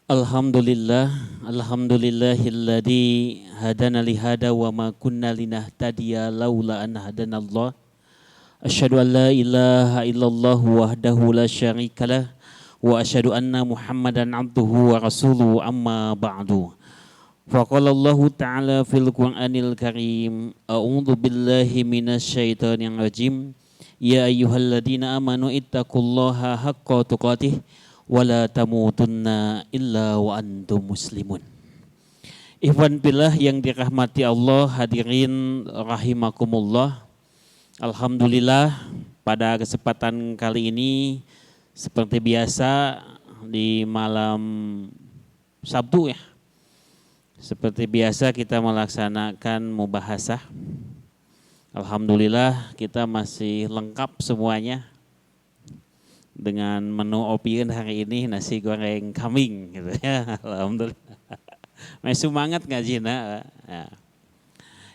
Alhamdulillahilladzi hadana lihada wa ma kunna linahtadiya laula an hadanallah. Asyhadu an la ilaha illallah wahdahu la syarikalah wa asyhadu anna Muhammadan abduhu wa rasuluhu amma ba'du. Faqala Allah ta'ala fil Qur'anil Karim, a'udzu billahi minasyaitonir rajim. Ya ayyuhalladzina amanu ittaqullaha haqqa tuqatih wala tamutunna illa wa antum muslimun. Ikhwan billah yang dirahmati Allah, hadirin rahimakumullah. Alhamdulillah pada kesempatan kali ini seperti biasa di malam Sabtu ya. Seperti biasa kita melaksanakan mubahasah. Alhamdulillah kita masih lengkap semuanya. Dengan menu opien hari ini nasi goreng kambing gitu ya. Alhamdulillah. Masih semangat ngajina. Ya.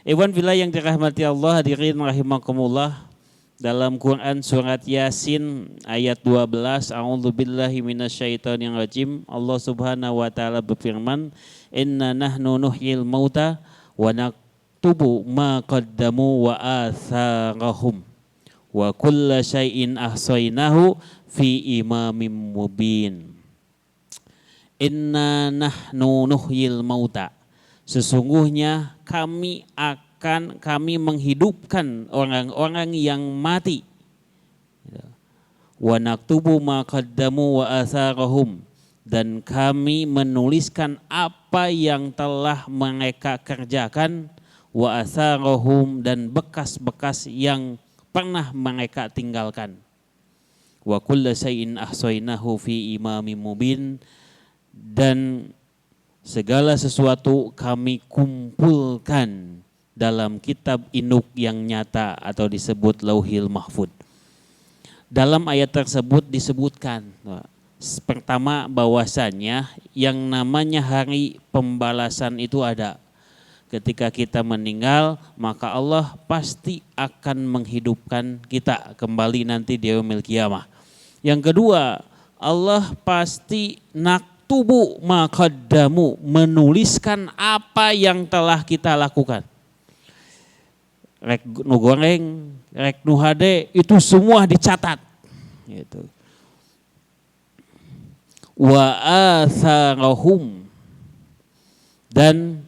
Ikhwan fillah yang dirahmati Allah, hadirin rahimakumullah. Dalam Quran surat Yasin ayat 12, a'udzubillahi minasyaitonir rajim. Allah Subhanahu wa taala berfirman, "Inna nahnu nuhyil mauta wa naktubu ma qaddamu wa atharahum wa kulla syai'in ahsainahu fi imamin mubin." Inna nahnu nuhyil mauta. Sesungguhnya kami menghidupkan orang-orang yang mati. Wa naktubu ma qaddamu wa atharahum, dan kami menuliskan apa yang telah mereka kerjakan, wa atharahum, dan bekas-bekas yang pernah mereka tinggalkan. Wa kulla syai'in ahsainahu fi imamin mubin, dan segala sesuatu kami kumpulkan dalam kitab induk yang nyata atau disebut Lauhil Mahfud. Dalam ayat tersebut disebutkan pertama bahwasannya yang namanya hari pembalasan itu ada. Ketika kita meninggal maka Allah pasti akan menghidupkan kita kembali nanti di yaumil qiyamah. Yang kedua, Allah pasti naktubu ma qaddamu, menuliskan apa yang telah kita lakukan. Rek nu goreng, rek nu hade, itu semua dicatat. Gitu. Wa atharahum, dan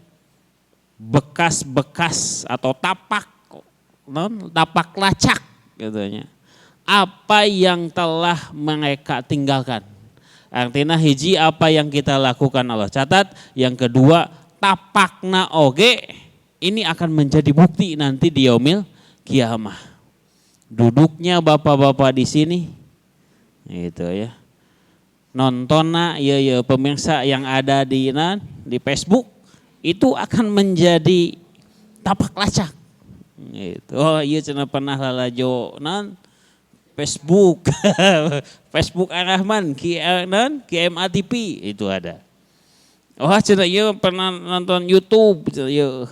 bekas-bekas atau tapak lacak katanya. Apa yang telah mereka tinggalkan. Artinya hiji apa yang kita lakukan Allah catat, yang kedua tapakna oge ini akan menjadi bukti nanti di yaumil qiyamah. Duduknya bapak-bapak di sini gitu ya. Nontonna ya pemirsa yang ada di Facebook itu akan menjadi tapak lacak. Gitu. Oh iya cenah pernah lalajo Facebook. Facebook Ar-Rahman KMA TV itu ada. Oh cenah ieu pernah nonton YouTube ieu.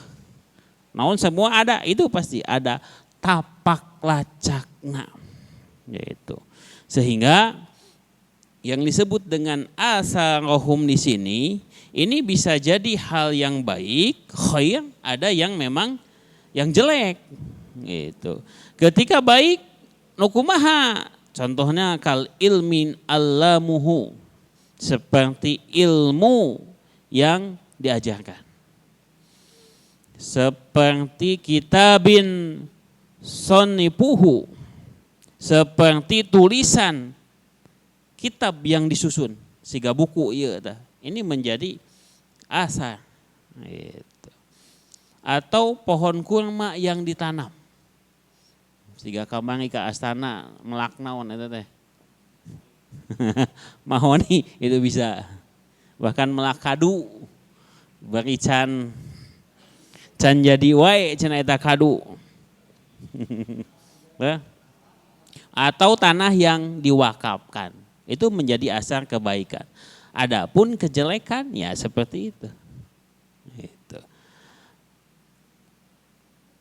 Naon semua ada, itu pasti ada tapak lacakna. Yaitu. Sehingga yang disebut dengan atharahum di sini ini bisa jadi hal yang baik, khair, ada yang memang yang jelek. Gitu. Ketika baik nukumaha, contohnya kal ilmin allamuhu, seperti ilmu yang diajarkan. Seperti kitabin sonipuhu, seperti tulisan kitab yang disusun, siga buku ieu tah. Ini menjadi asar. Gitu. Atau pohon kurma yang ditanam. Siga kamari ka astana melak naon eta teh. Mahoni itu bisa. Bahkan melak kadu. Bari can jadi wae cenah eta kadu. Atau tanah yang diwakafkan. Itu menjadi asar kebaikan. Adapun kejelekan ya seperti itu. Gitu.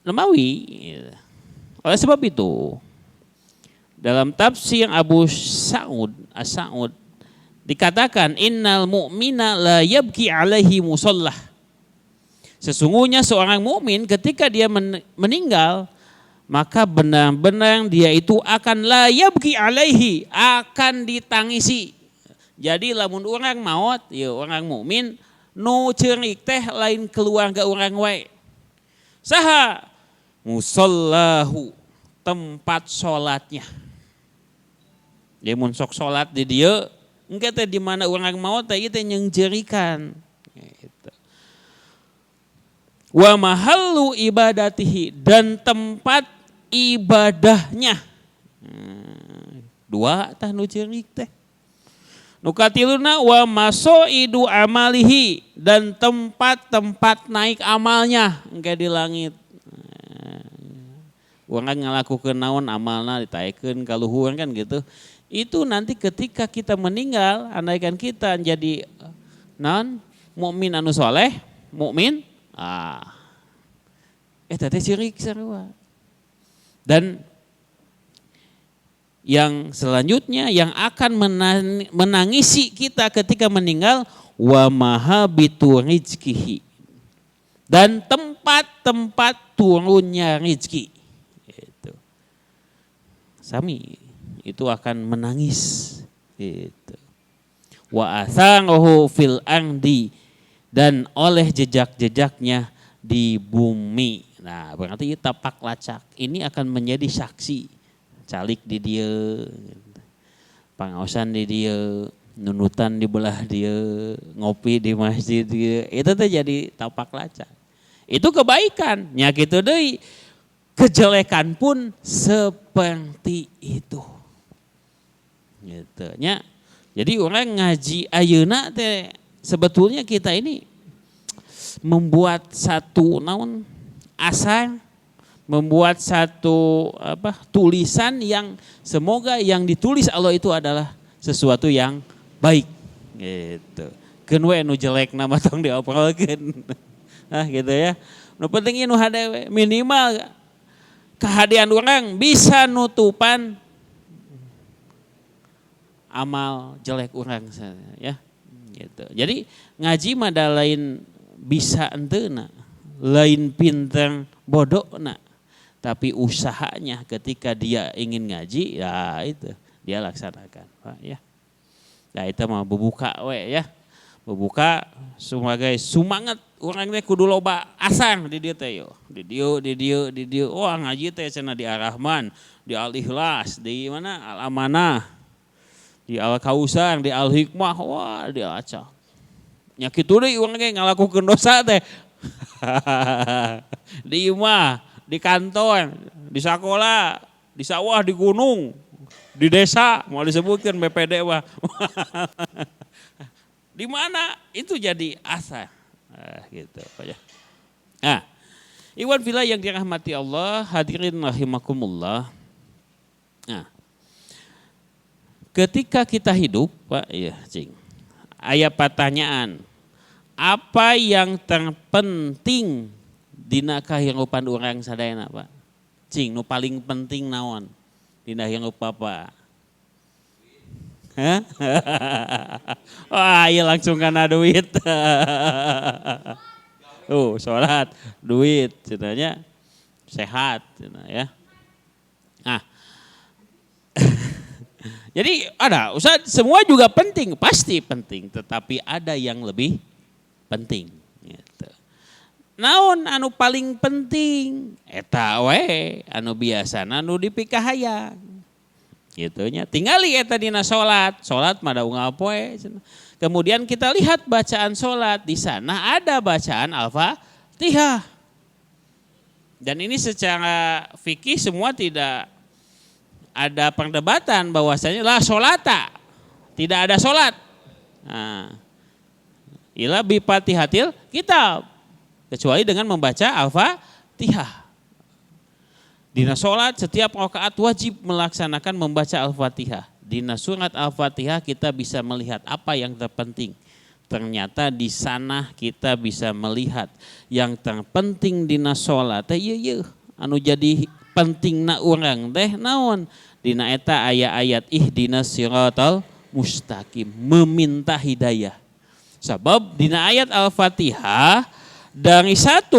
Nemawi. Oleh sebab itu dalam tafsir Abu Sa'ud As-Sa'ud Dikatakan innal mu'mina la yabki alaihi musallah. Sesungguhnya seorang mukmin ketika dia meninggal, maka benar-benar dia itu akan la yabki alaihi, akan ditangisi. Jadi lamun orang maut, ya orang mukmin nu ceurik teh lain keluarga orang wae. Saha? Musallahu, tempat sholatnya. Dia mun sok sholat di dieu, engke teh di mana orang maut teh ieu teh nyeungjerikan. Gitu. Wa mahallu ibadatihi, dan tempat ibadahnya. Dua tah nu ceurik teh. Nu katiluna wa masoidu amalihi, dan tempat-tempat naik amalnya engke di langit. Orang ngalakukeun naon amalna ditaekeun ka luhur kan gitu. Itu nanti ketika kita meninggal, andaikan kita jadi mukmin anu soleh, mukmin, tadi syirik sarua. Dan yang selanjutnya yang akan menangisi kita ketika meninggal, wa mahabitu rizkihi, dan tempat-tempat turunnya rizki. Itu. Sami. Itu akan menangis gitu. Wa atharuhu fil ardi, dan oleh jejak-jejaknya di bumi. Nah, berarti tapak lacak ini akan menjadi saksi. Calik di dieu, pangaosan di dieu, nunutan di belah dieu, ngopi di masjid dieu. Itu tuh jadi tapak lacak. Itu kebaikan, nya kitu deui. Kejelekan pun seperti itu. Gitu nya. Jadi orang ngaji ayeuna teh sebetulnya kita ini membuat satu asal, membuat satu tulisan yang semoga yang ditulis Allah itu adalah sesuatu yang baik gitu. Keun we nu jelek nama tong dioprolkeun. Nah gitu ya. Nu penting nu hade minimal kehadiran orang bisa nutupan amal jelek orang ya gitu. Jadi ngaji mah da lain bisa enteuna, lain pinter bodohna, tapi usahanya ketika dia ingin ngaji ya itu dia laksanakan, Pak ya. Nah itu mah bebuka we ya. Bebuka sebagai semangat orang teh kudu loba asang di dieu teh yo. Di dieu. Oh ngaji teh cenah di Ar-Rahman, di Al-Ikhlas, di mana Al-Amanah, di Al-Kausar, di Al-Hikmah, wah diacak. Nya kitu deui urang ge ngalakukeun dosa teh. Di imah, di kantor, di sekolah, di sawah, di gunung, di desa, mau disebutkan BPD mah. Di mana itu jadi asa. Gitu ya. Nah, iwan fillah yang dirahmati Allah, hadirin rahimakumullah. Nah, ketika kita hidup, Pak, ya, cing. Aya pertanyaan, apa yang terpenting dina kahirupan orang sadayana, Pak? Cing, nu paling penting naon dina hirup Pak? Hah? Wah, iya langsung kana duit. Sholat, duit, cenanya sehat, ya. Nah, jadi ada, semua juga penting, pasti penting, tetapi ada yang lebih penting. Gitu. Naon anu paling penting? Eta we, anu biasa, anu dipikahayang. Gitunya, tinggali eta dina sholat mah da unggal poe. Kemudian kita lihat bacaan sholat, di sana ada bacaan Al-Fatihah. Dan ini secara fikih semua tidak ada perdebatan bahwasanya la sholata, tidak ada sholat. Nah, ila bi Fatihatil kitab, kecuali dengan membaca Al-Fatihah. Dina sholat setiap rakaat wajib melaksanakan membaca Al-Fatihah. Dina surat Al-Fatihah kita bisa melihat apa yang terpenting. Ternyata di sana kita bisa melihat yang terpenting dina sholat. Anu jadi penting na urang teh naon? Dina eta aya ayat ihdinas siratal mustaqim, meminta hidayah. Sebab dina ayat Al-Fatihah dari 1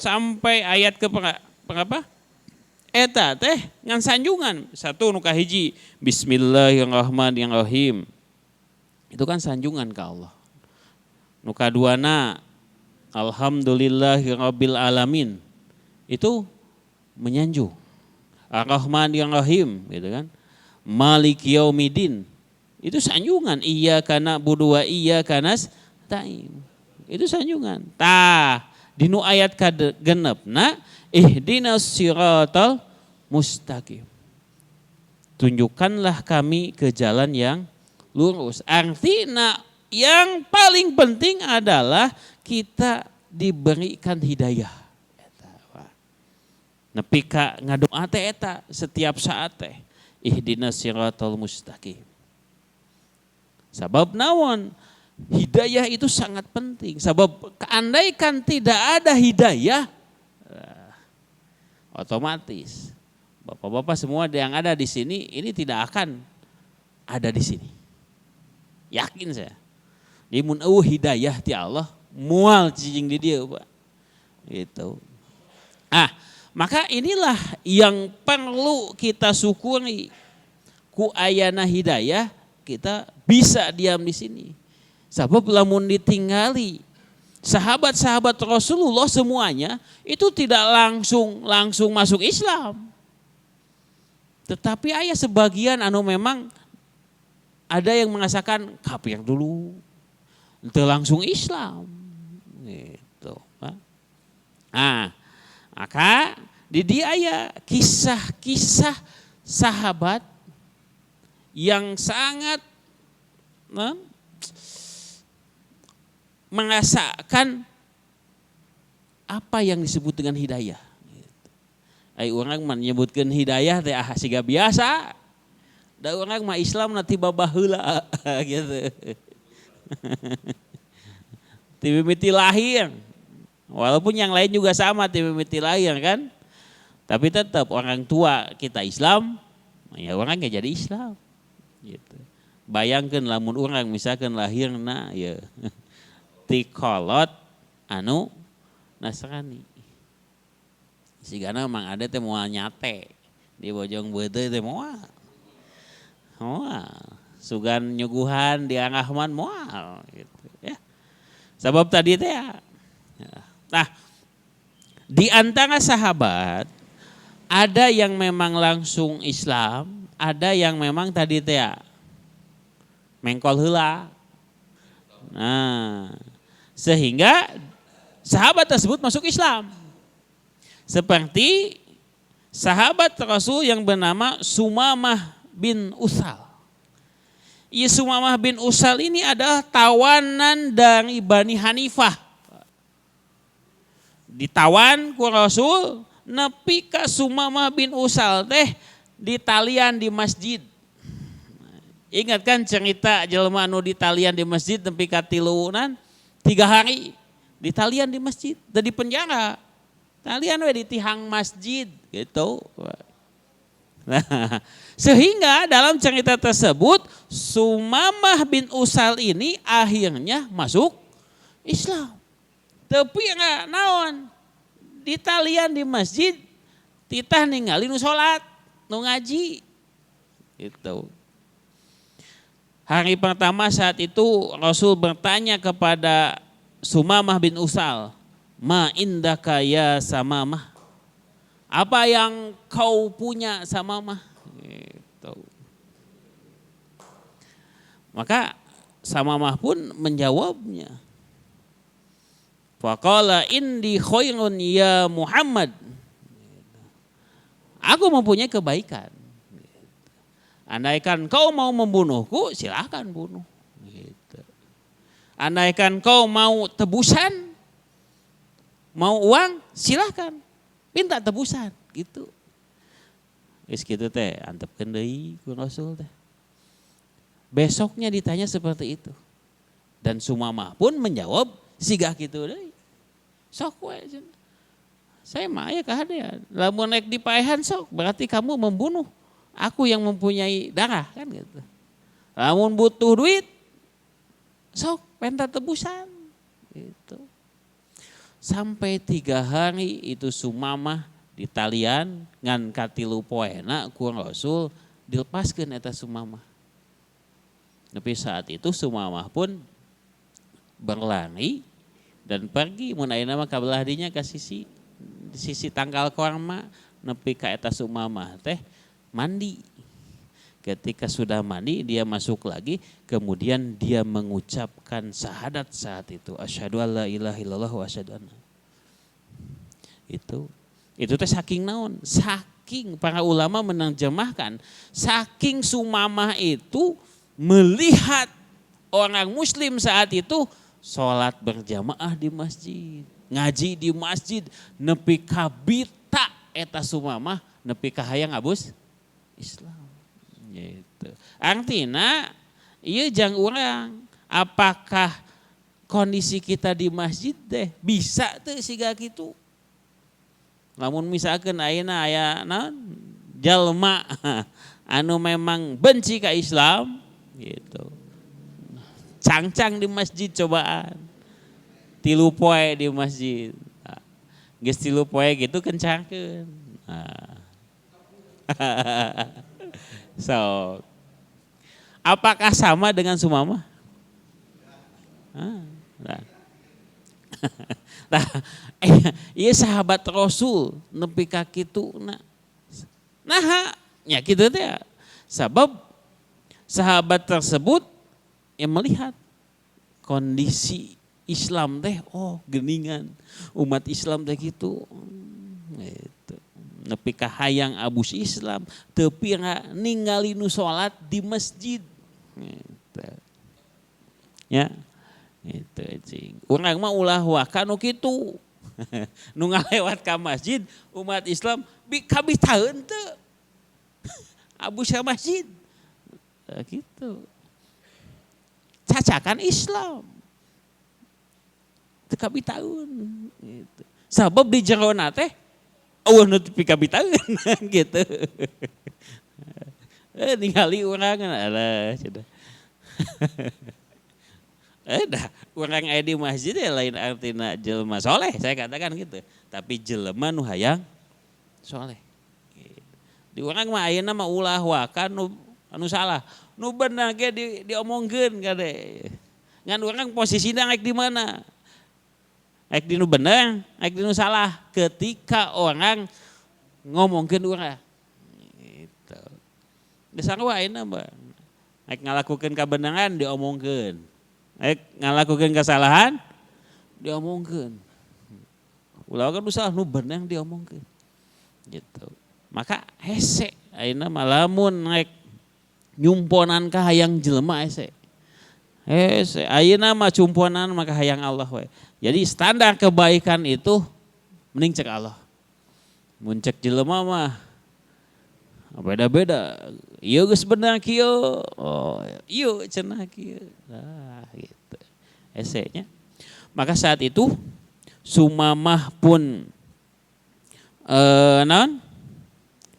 sampai ayat ke berapa? Eta teh ngan sanjungan. 1 nu kahiji Bismillahirrahmanirrahim. Itu kan sanjungan ke Allah. Nu kaduana Alhamdulillahirabbil alamin. Itu menyanjung. Ar-Rahmanir-Rahim gitu kan. Maliki yaumiddin. Itu sanjungan. Iyyaka na'budu wa iyyaka nasta'in. Itu sanjungan. Dinu ayat kagenepna ihdinas siratal mustaqim. Tunjukkanlah kami ke jalan yang lurus. Artinya yang paling penting adalah kita diberikan hidayah. Nepi ka ngadoa teh eta setiap saat teh. Ihdinas siratal mustaqim. Sabab naon? Hidayah itu sangat penting. Sabab keandaikan tidak ada hidayah, otomatis bapak-bapak semua yang ada di sini ini tidak akan ada di sini. Yakin saya. Di mun hidayah ti Allah mual cicing di dia, Pak. Gitu. Maka inilah yang perlu kita syukuri. Ku ayana hidayah kita bisa diam di sini. Sebab lamun ditinggali sahabat-sahabat Rasulullah semuanya itu tidak langsung masuk Islam. Tetapi aya sebagian anu memang ada yang merasakan kafir dulu. Itu langsung Islam. Gitu. Maka di dia aya kisah-kisah sahabat yang sangat merasakan apa yang disebut dengan hidayah. Orang menyebutkan hidayah teh siga biasa. Da orang mah Islam nanti babaheula gitu. Timimiti lahir. Walaupun yang lain juga sama timimiti lahir kan. Tapi tetap orang tua kita Islam, ya orang gak jadi Islam. Gitu. Bayangkan lamun orang misalkan lahirna ya ti kolot anu Nasrani. Sigana mang ada teh moal nyate di bojong beuteuy teh moal. Sugan nyuguhan di Rahman moal gitu ya. Sebab tadi teh ya. Nah, di antara sahabat ada yang memang langsung Islam, ada yang memang tadi teh ya mengkol heula. Nah, sehingga sahabat tersebut masuk Islam. Seperti sahabat Rasul yang bernama Sumamah bin Utsal. Sumamah bin Utsal ini adalah tawanan dari Bani Hanifah. Ditawan ku Rasul nepi ka Sumamah bin Utsal teh di talian di masjid. Ingat kan cerita jelema anu di talian di masjid nepi ka 3 hari di talian di masjid, di penjara. Talian we di tihang masjid gitu. Nah, sehingga dalam cerita tersebut Sumamah bin Utsal ini akhirnya masuk Islam. Tapi enggak naon di talian di masjid titah ningali nu salat, nu ngaji. Gitu. Hari pertama saat itu Rasul bertanya kepada Sumamah bin Utsal, "Ma indaka ya Samamah?" Apa yang kau punya Samamah? Gitu. Maka Samamah pun menjawabnya. Faqala indi khairun ya Muhammad. Aku mempunyai kebaikan. Andaikan kau mau membunuhku, silahkan bunuh. Gitu. Andaikan kau mau tebusan, mau uang, silahkan. Minta tebusan, gitu. Geus kitu teh, antepkeun deui ku Rasul teh. Besoknya ditanya seperti itu. Dan Sumamah pun menjawab siga kitu deui. Sok we. Saya mah aya kahadean. Lamun rek dipaehan sok, berarti kamu membunuh. Aku yang mempunyai darah kan gitu. Lamun butuh duit, sok penta tebusan. Gitu. Sampai 3 hari itu Sumamah di talian ngan katilu poena ku Rasul dilepaskeun eta Sumamah. Tapi saat itu Sumamah pun berlari dan pergi mun ayeuna mah kabelah dinya ka sisi tangkal korma nepi ka eta Sumamah teh mandi. Ketika sudah mandi dia masuk lagi, kemudian dia mengucapkan syahadat saat itu, asyhadu alla ilaha illallah wa asyhadu anna. Itu teh saking naon? Saking para ulama menerjemahkan, saking Sumamah itu melihat orang muslim saat itu sholat berjamaah di masjid, ngaji di masjid, nepi ka bita eta Sumamah, nepi ka hayang abus Islam. Gitu. Artinya, ieu jang urang, apakah kondisi kita di masjid teh bisa teu siga kitu? Lamun misalkan ayeuna aya naon? Jalma anu memang benci ka Islam gitu. Cangcang di masjid cobaan. 3 poe di masjid. Geus 3 poe gitu kencangkeun. So, apakah sama dengan Sumamah? Nah, iya sahabat Rasul nepi ka kitu nah nya kitu teh sabab sahabat tersebut yang melihat kondisi Islam teh geningan umat Islam teh kitu gitu. Nepi ka hayang abus Islam, tapi ningali nu salat di masjid. Gitu. Ya. Itu cing. Urang mah ulah waka nu kitu. Nu ngalewat ka masjid umat Islam kabitaeun teu. Abus ka masjid. Gitu. Cacakan Islam. Teu kabitaeun gitu. Sabab di jerona teh nu tepi kabitaeun gitu. Ningali urang alah cenah. Urang aya di masjid ya lain artina jelema soleh, saya katakan gitu. Tapi jelema nu hayang soleh. Di urang mah ayeuna mah ulah wakan anu salah. Nu bener ge diomongkeun kade. Ngan urang posisina rek di mana? Rek di nu bener, rek di nu salah. Ketika orang ngomongkeun urang. Gitu. Geus sarua ayeuna mah. Rek ngalakukeun kabenaran diomongkeun. Rek ngalakukeun kesalahan diomongkeun. Ulah kan salah nu bener diomongkeun. Gitu. Maka hese ayeuna mah lamun rek nyumponan ka hayang jelema hese. Hese ayeuna mah cumponan maka hayang Allah we. Jadi standar kebaikan itu mending cek Allah. Mun cek jelema mah beda-beda. Ieu geus bener kieu. Oh, ieu cenah kieu. Nah, gitu. Esenya. Maka saat itu Sumamah pun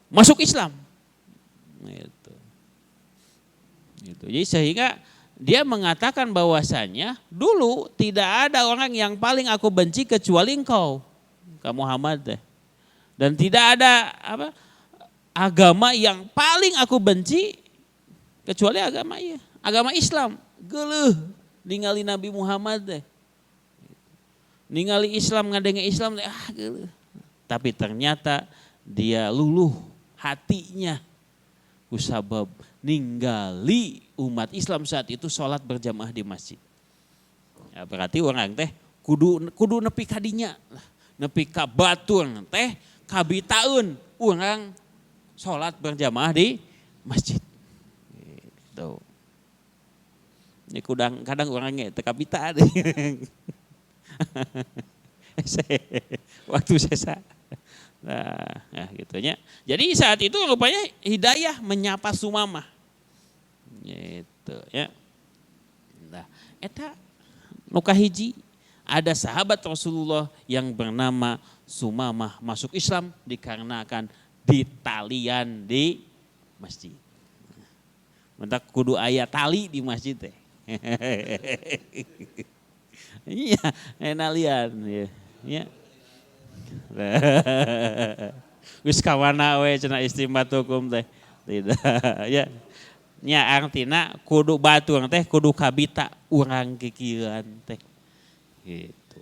masuk Islam. Gitu. Gitu. Jadi sehingga dia mengatakan bahwasanya dulu tidak ada orang yang paling aku benci kecuali engkau, Muhammad teh. Dan tidak ada agama yang paling aku benci kecuali agama Islam. Geuleuh ningali Nabi Muhammad teh. Ningali Islam ngadenge Islam teh geuleuh. Tapi ternyata dia luluh hatinya kusabab ninggali umat Islam saat itu sholat berjamaah di masjid. Ya, berarti orang teh kudu nepi kadinya, nepi ka batur teh kabitaeun orang sholat berjamaah di masjid. Gitu. Ini kadang orangnya teu kabita deh. Waktu sesa. Nah, gitunya. Jadi saat itu rupanya hidayah menyapa Sumamah. Gitu ya. Nah, eta nu kahiji ada sahabat Rasulullah yang bernama Sumamah masuk Islam dikarenakan di talian di masjid. mentak kudu aya tali di masjid teh. Iya, enak lian ya. Wis kawana we cenah istimbat hukum teh. Tidak ya. Nya artina kudu batur teh kudu kabita urang kikieuan teh. Gitu.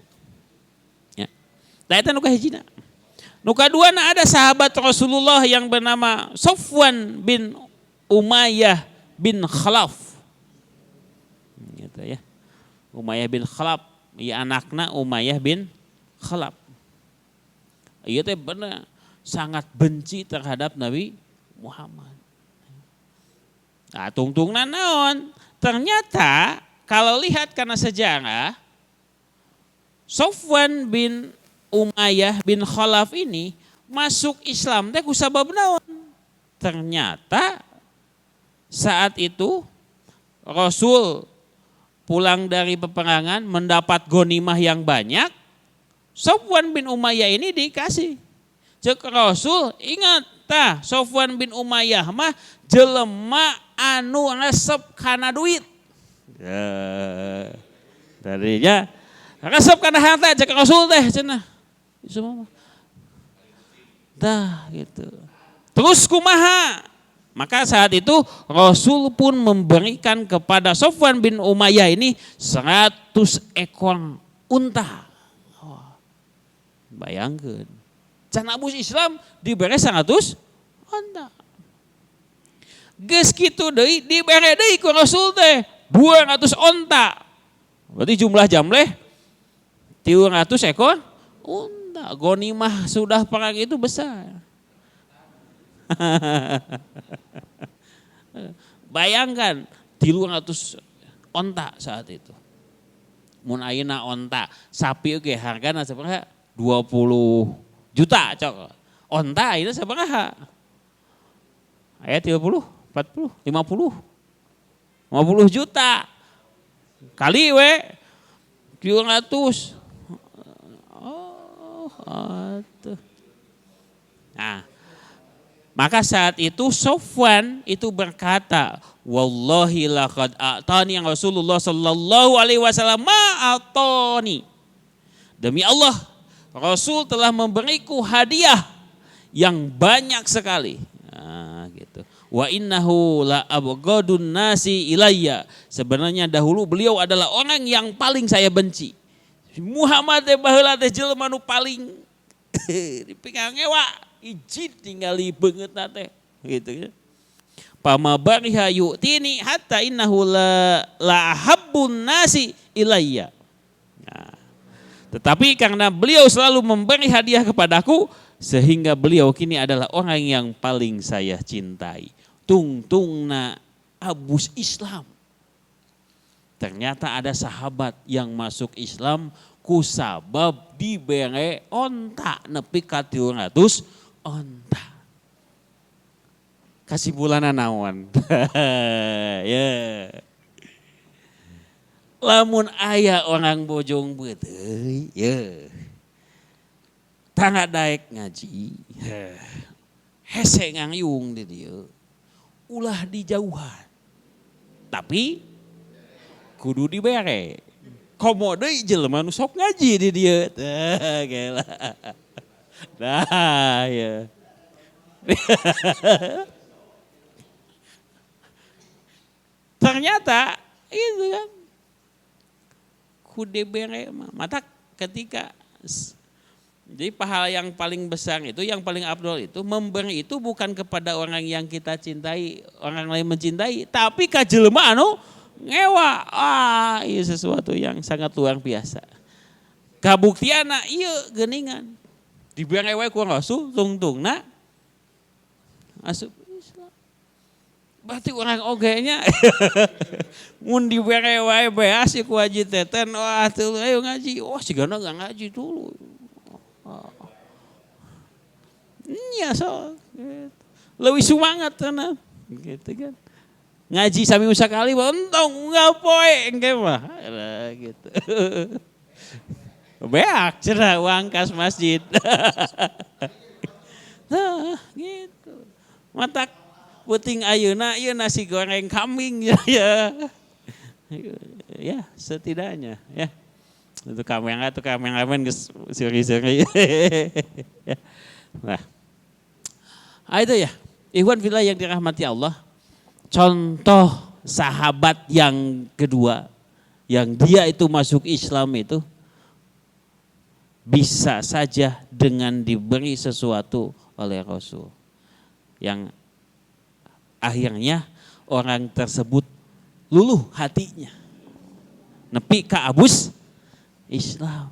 Ya. Da eta nu kahijina. Nu kaduana ada sahabat Rasulullah yang bernama Safwan bin Umayyah bin Khalaf. Gitu ya. Umayyah bin Khalaf, ieu anakna Umayyah bin Khalaf. Ieu teh bener sangat benci terhadap Nabi Muhammad. Nah, tungtungna naon? Ternyata kalau lihat karena sejarah Safwan bin Umayyah bin Khalaf ini masuk Islam teh ku sabab naon? Ternyata saat itu Rasul pulang dari peperangan mendapat ghanimah yang banyak. Safwan bin Umayyah ini dikasih. Cek Rasul, ingat tah Safwan bin Umayyah mah jelema anu resep kana duit. Ya. Tadinya resep kana harta cek Rasul teh cenah. Semua. Dah gitu. Terus kumaha? Maka saat itu Rasul pun memberikan kepada Safwan bin Umayyah ini 100 ekor unta. Oh, bayangkan. Can abus Islam diberi 100 unta. Geus kitu deui dibere deui ku Rasul teh 200 unta. Berarti jumlah jamleh 300 ekor unta. Ghanimah sudah perang itu besar. Bayangkan 300 onta saat itu. Mun ayeuna onta sapi oge hargana sabaraha? 20 juta cok. Onta ayeuna sabaraha? Aya 30, 40, 50. 50 juta. Kali we 300. Nah, maka saat itu Safwan itu berkata, wallahi laqad a'tani Rasulullah sallallahu alaihi wasallam ma atani. Demi Allah, Rasul telah memberiku hadiah yang banyak sekali. Nah, gitu. Wa innahu la abghadun nasi ilayya. Sebenarnya dahulu beliau adalah orang yang paling saya benci. Muhammad teh baheula teh jelema nu paling dipingang ngewa, izin tinggali beungeut teh gitu ya. Pama bariha yu'tini hatta innahu la habbun nasi ilayya. Nah, tetapi karena beliau selalu memberi hadiah kepadaku sehingga beliau kini adalah orang yang paling saya cintai. Tungtungna abus Islam. Ternyata ada sahabat yang masuk Islam kusabab dibere onta nepi ka 300 onta. Kasimpulanna naon? Ya. Lamun aya orang bojong beuteuy, ya. Tangga daek ngaji. Hese ngangyung di dieu. Ulah dijauhan. Tapi kudu dibere. Komo deui jelema nu sok ngaji di dieu. Tah gela. Nah, ya. Ternyata itu kan kudu bere mata ketika jadi pahala yang paling besar itu, yang paling abdul itu memberi itu bukan kepada orang yang kita cintai, orang lain mencintai, tapi ka jelema anu ngewa. Ah, iya sesuatu yang sangat luar biasa. Kabuktiana ieu geuningan. Dibere wae ku Rasul tungtungna asup Islam. Berarti orang ogenya mun dibere wae beas ku haji teten, wah tuh ayo ngaji. Oh sigana enggak ngaji dulu. Iya so, gitu. Lebih semangat tenan, gitu kan. Ngaji sami sakali, untung nggak poe, engke mah, gitu. Beak cerah uang kas masjid. Nah, gitu. Mata Puting ayeuna ieu nasi goreng kambing ya. Ya, setidaknya ya. Itu kameramen geus seri-seri. Nah. Itu ya. Ikhwan fillah yang dirahmati Allah. Contoh sahabat yang kedua yang dia itu masuk Islam itu bisa saja dengan diberi sesuatu oleh Rasul. Yang akhirnya orang tersebut luluh hatinya. Nepi ka abus Islam.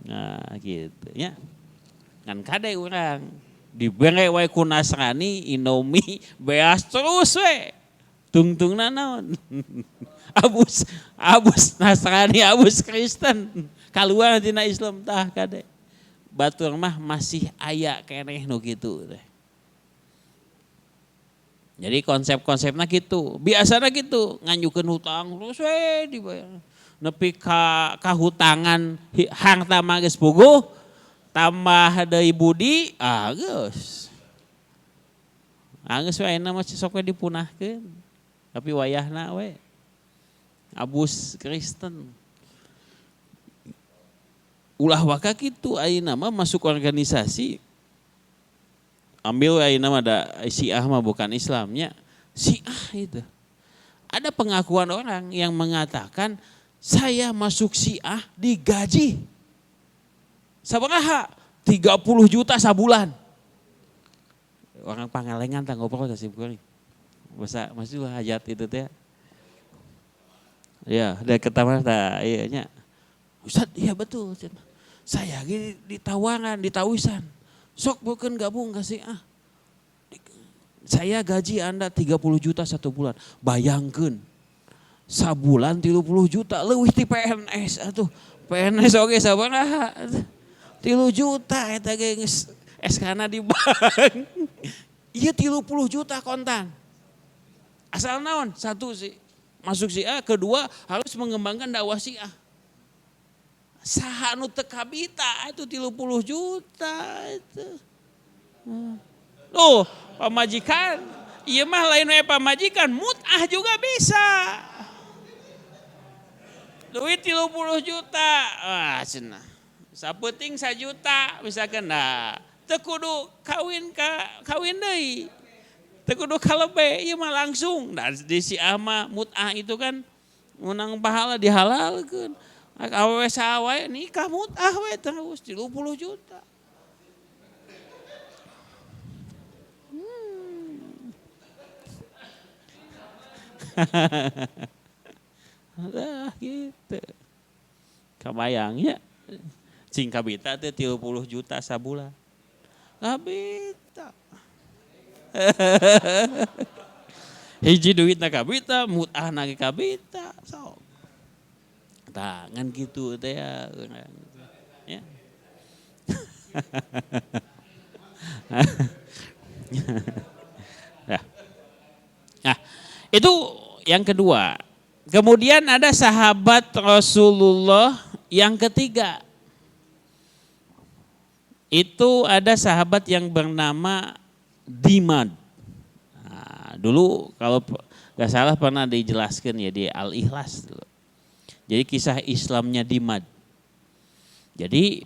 Nah gitu ya. Kan kade orang dibere wae ku Nasrani, Indomie, beas terus we. Tungtungna naon? abus Nasrani, abus Kristen. Kaluar tina Islam tah kade. Batur mah masih aya keneh nu kitu teh. Jadi konsep-konsepna gitu. Biasana gitu, nganjukeun hutang terus we dibayar. Nepi ka hutangan harta mah geus puguh, tambah deui budi, geus. Geus we ayeuna mah sok we dipunahkeun. Tapi wayahna we. Abus Kristen. Ulah waka kitu ayeuna mah masuk organisasi. Ambil ayeuna mah ada Syiah mah bukan Islamnya. Syiah itu. Ada pengakuan orang yang mengatakan saya masuk Syiah digaji. Sabaraha? 30 juta sabulan. Orang Pangalengan tah ngobrol kasih kuring. Bahasa masih hajat itu teh. Ya, ada ketawa tah ieu nya. Ustaz, iya betul. Saya gini ditawaran, ditawisan. Sok bukan gabung kasih Saya gaji Anda 30 juta satu bulan. Bayangkan. Sabulan 30 juta. Leuwih ti PNS atuh. PNS oge sabaraha? 3 juta eta ge geus SK-na di bank. Ieu 30 juta kontan. Asal naon? Satu sih masuk Syiah, kedua harus mengembangkan dakwah Syiah. Saha nu teu kabita itu 30 juta itu. Tuh, pamajikan. Ieu mah lain we pamajikan, mut'ah juga bisa. Duit 30 juta. Cenah. Saputing 1 juta misalkan nah. Teu kudu kawin deui. Teu kudu kalebe, ieu mah langsung. Nah, di Syiah mah mut'ah itu kan menang pahala dihalalkeun. Awewe sawae nikah mut'ah we terus 30 juta. Nah gitu. Kabayangnya cing kabita teh 30 juta sabulan. Kabita. Hiji duitna kabita, mut'ahna ge kabita. Sok. Tangan gitu teh ya. Ya. Nah, itu yang kedua. Kemudian ada sahabat Rasulullah yang ketiga. Itu ada sahabat yang bernama Dimad. Nah, dulu kalau gak salah pernah dijelaskan ya di Al-Ikhlas dulu. Jadi kisah Islamnya Dimad. Jadi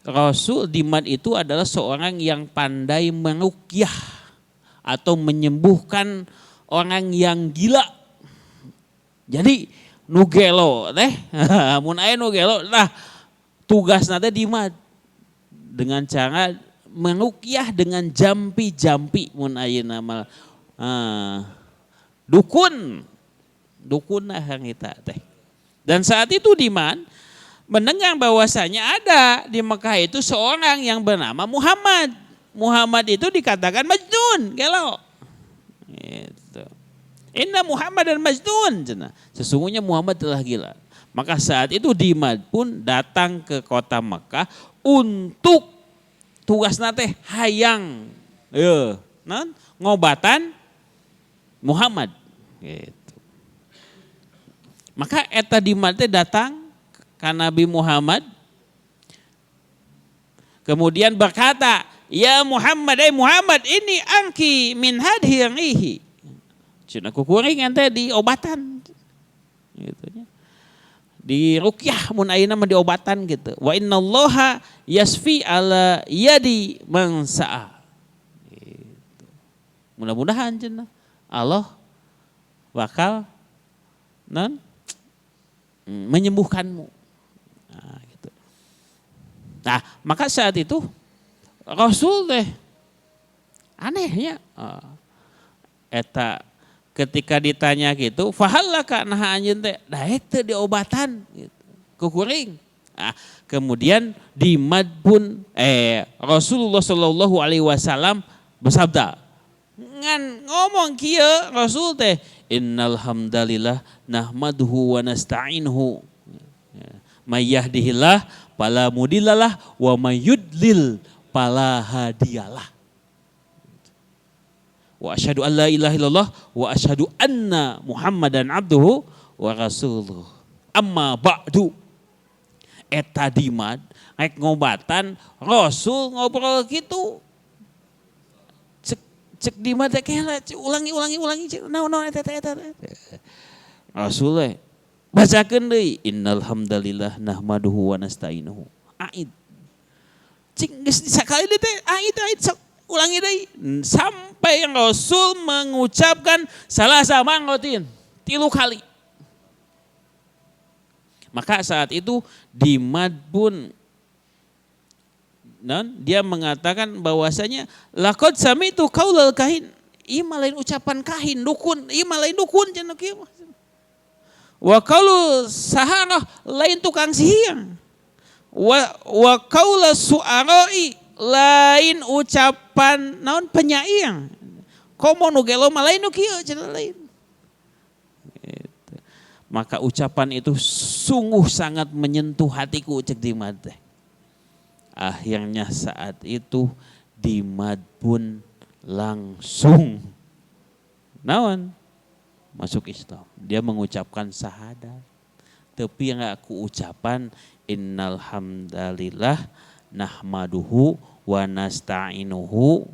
Rasul Dimad itu adalah seorang yang pandai meruqyah atau menyembuhkan orang yang gila. Jadi nugelo teh, mun aya nugelo, nah tugasna teh Dimad dengan cara meruqyah dengan jampi-jampi mun ayeuna mah dukun yang kita teh. Dan saat itu Dimad mendengar bahwasanya ada di Mekah itu seorang yang bernama Muhammad. Muhammad itu dikatakan majnun, gelo. Gitu. Inna Muhammad dan majnun. Sesungguhnya Muhammad telah gila. Maka saat itu Dimad pun datang ke kota Mekah untuk tugasna teh hayang ngobatan Muhammad. Gitu. Maka eta Dimad teh datang ke Nabi Muhammad. Kemudian berkata, ya Muhammad, Muhammad ini angki min hadhihi. Cina kukuringan tadi obatan. Gitu ya. Di ruqyah mun ayeuna mah diobatan gitu. Wa innallaha yasfi ala yadi man sa'a. Gitu. Mudah-mudahan cenah Allah bakal menyembuhkanmu. Nah, gitu. Nah, maka saat itu Rasul teh anehnya eta ketika ditanya gitu, fahallaka nah anjeun teh daek teu diobatan gitu. Kukuring. Nah, kemudian di madbun Rasulullah Shallallahu alaihi wasallam bersabda, ngan ngomong kieu Rasul teh innal hamdalillah nahmaduhu wa nasta'inuhu may yahdihillah fala mudhillalah wa may yudlil fala hadiyalah. Wa asyhadu an la ilaha illallah wa asyhadu anna Muhammadan abduhu wa rasuluh. Amma ba'du. Eta dimad rek ngobatan Rasul ngobrol gitu. Cek dimad teh kela ulangi cek naon eta. Rasul bacakeun deui innal hamdalillah nahmaduhu wa nasta'inuhu. Aid. Cik geus sakali deui teh aid sok ulangi deui sampai Rasul mengucapkan salasa marratin 3 kali. Maka saat itu di madbun dia mengatakan bahwasanya laqad sami'tu qaulal kahin. Ieu mah lain ucapan kahin, dukun, ieu mah lain dukun cenah kieu mah. Wa qaulu saharah lain tukang sihir. Wa qaulu su'ara'i lain ucapan naon penyair. Komo nu gelo mah lain nu kieu cenah lain. Gitu. Maka ucapan itu sungguh sangat menyentuh hatiku cek di mata. Akhirnya saat itu Dimad pun langsung naon masuk Islam. Dia mengucapkan syahadat. Tapi yang aku ucapan innal hamdalillah nahmaduhu wa nasta'inuhu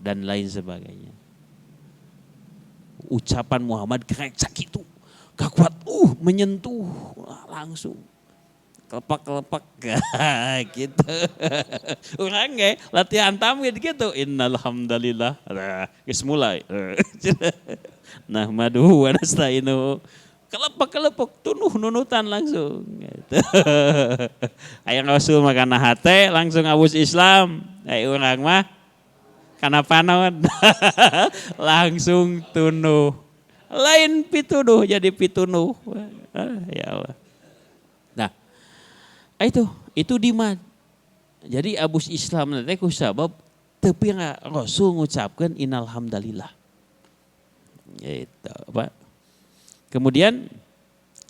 dan lain sebagainya. Ucapan Muhammad kayak sakitu, gak kuat, menyentuh langsung. Kelepak-kelepak gitu. Orang ge latihan tamid gitu. Innal hamdalillah. Geus mulai. Nahmaduhu wa nasta'inuhu. Kelepak-kelepok tunuh nunutan langsung gitu. Aya Rasul mah kana hate langsung abus Islam. Aya urang mah kana panon. Langsung tunuh. Lain pituduh jadi pitunuh. Ya Allah. Nah, itu dimad. Jadi abus Islam nanti ku sabab tapi Rasul ngucapkeun innal hamdalillah. Gitu, Pak. Kemudian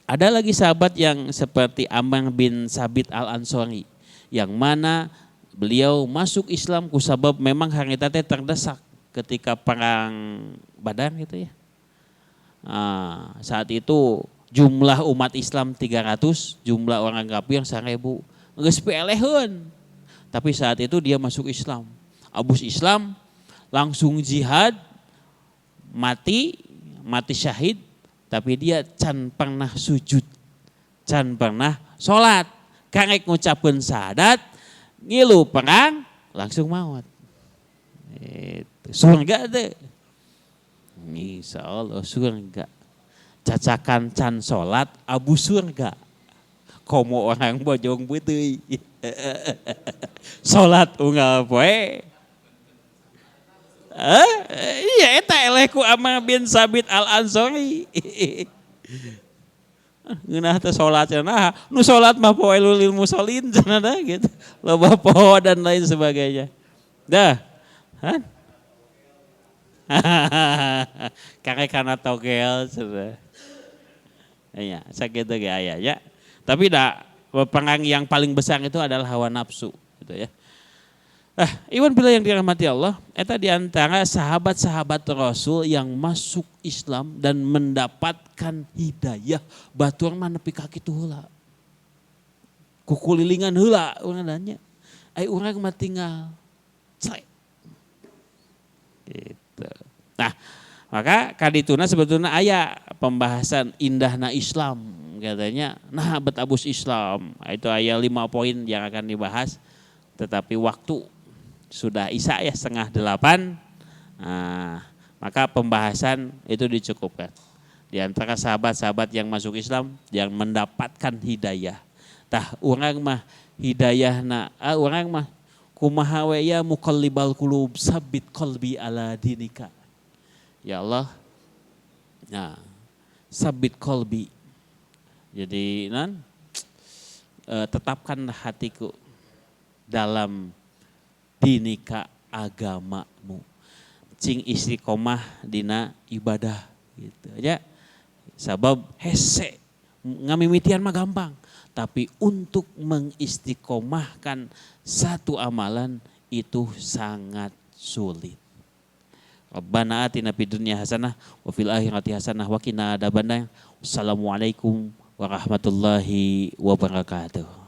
ada lagi sahabat yang seperti Amr bin Sabit al-Ansori yang mana beliau masuk Islam kusabab memang harita teh terdesak ketika perang Badar gitu ya. Nah, saat itu jumlah umat Islam 300, jumlah orang kafir 1000. Geus peeleheun. Tapi saat itu dia masuk Islam. Abus Islam langsung jihad, mati syahid. Tapi dia can pernah sujud, can pernah sholat. Karek ngucapkeun syahadat, ngilu perang, langsung maut. Surga deh. Insya Allah surga. Cacakan can sholat, abu surga. Komo orang bojong putih. Sholat unggal poe. Iya eta eleku Amr bin Sabit al-Ansori. Ngeunah teh salat cenah, nu salat mah poelul lil musallin cenah gitu. Loba poho dan lain sebagainya. Dah. Han. Kakek kana togel cenah. Iya, sakitu ge aya ya. Tapi perang yang paling besar itu adalah hawa nafsu gitu ya. Iwan bila yang dirahmati Allah, eta diantara sahabat-sahabat Rasul yang masuk Islam dan mendapatkan hidayah batur mah nepi ka kitu heula. Kukulilingan heula urang nanya. ai urang mah tinggal cek. Gitu. Nah, maka kadituna sebetulnya aya pembahasan indahna Islam katanya. Nah, bet abus Islam. Itu aya 5 poin yang akan dibahas. Tetapi waktu sudah isya ya 7:30. Nah, maka pembahasan itu dicukupkan. Di antara sahabat-sahabat yang masuk Islam yang mendapatkan hidayah. Tah urang mah hidayahna, urang mah kumaha we ya muqallibal qulub sabbit qalbi ala dinika. Ya Allah. Nah, sabbit qalbi. Jadi tetapkanlah hatiku dalam dinika agamamu. Cing istiqomah dina ibadah gitu aja. Sabab hese ngamimitian mah gampang, tapi untuk mengistiqomahkan satu amalan itu sangat sulit. Rabbana atina fid dunya hasanah wa fil akhirati hasanah wa qina adzabannar. Wassalamualaikum warahmatullahi wabarakatuh.